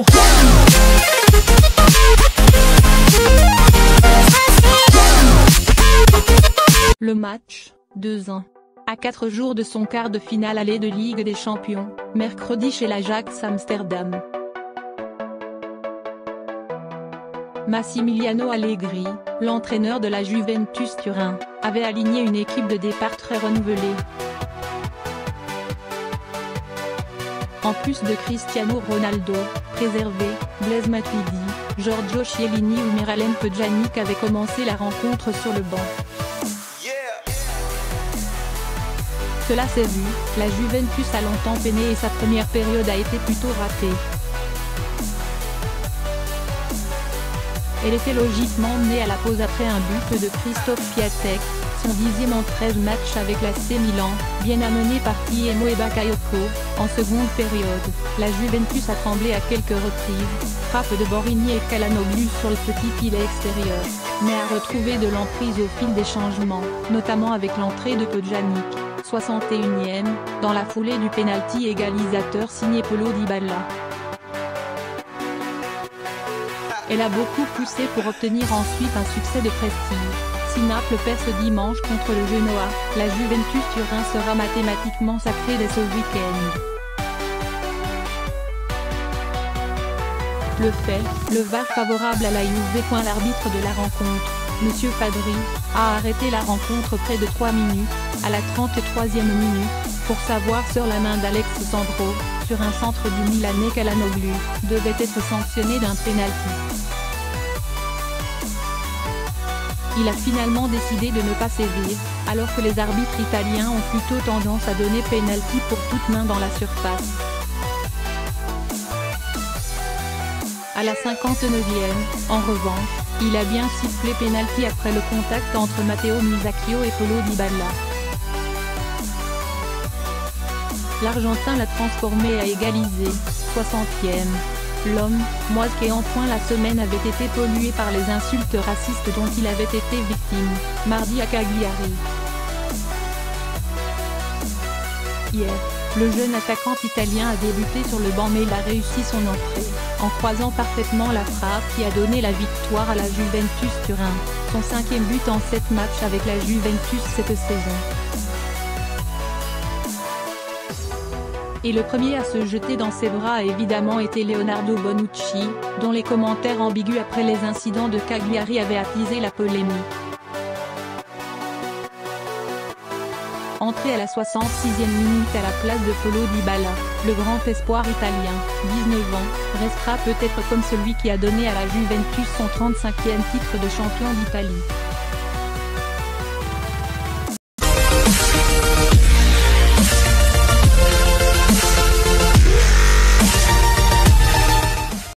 go. Le match, 2-1. À 4 jours de son quart de finale aller de Ligue des Champions, mercredi chez l'Ajax Amsterdam. Massimiliano Allegri, l'entraîneur de la Juventus Turin, avait aligné une équipe de départ très renouvelée. En plus de Cristiano Ronaldo, préservé, Blaise Matuidi, Giorgio Chiellini ou Miralem Pjanic avaient commencé la rencontre sur le banc. Cela s'est vu, la Juventus a longtemps peiné et sa première période a été plutôt ratée. Elle était logiquement menée à la pause après un but de Christophe Piatek, son 10e en 13 matchs avec l'AC Milan, bien amené par Guillermo Bakayoko. En seconde période, la Juventus a tremblé à quelques reprises, frappe de Borini et Calhanoglu sur le petit filet extérieur, mais a retrouvé de l'emprise au fil des changements, notamment avec l'entrée de Pjanic, 61e, dans la foulée du pénalty égalisateur signé Paulo Dybala. Elle a beaucoup poussé pour obtenir ensuite un succès de prestige. Si Naples perd ce dimanche contre le Genoa, la Juventus Turin sera mathématiquement sacrée dès ce week-end. Le fait, le VAR favorable à la Juve. L'arbitre de la rencontre, Monsieur Padri, a arrêté la rencontre près de 3 minutes, à la 33e minute, pour savoir sur la main d'Alex Sandro, sur un centre du Milanais Calhanoglu, devait être sanctionné d'un pénalty. Il a finalement décidé de ne pas sévir, alors que les arbitres italiens ont plutôt tendance à donner pénalty pour toute main dans la surface. À la 59e, en revanche, il a bien sifflé pénalty après le contact entre Matteo Musacchio et Paulo Dybala. L'Argentin l'a transformé à égaliser, 60e. L'homme, moisqué en point la semaine, avait été pollué par les insultes racistes dont il avait été victime, mardi à Cagliari. Hier, le jeune attaquant italien a débuté sur le banc mais il a réussi son entrée, en croisant parfaitement la frappe qui a donné la victoire à la Juventus Turin, son 5e but en 7 matchs avec la Juventus cette saison. Et le premier à se jeter dans ses bras a évidemment été Leonardo Bonucci, dont les commentaires ambigus après les incidents de Cagliari avaient attisé la polémique. Entré à la 66e minute à la place de Paulo Dybala, le grand espoir italien, 19 ans, restera peut-être comme celui qui a donné à la Juventus son 35e titre de champion d'Italie.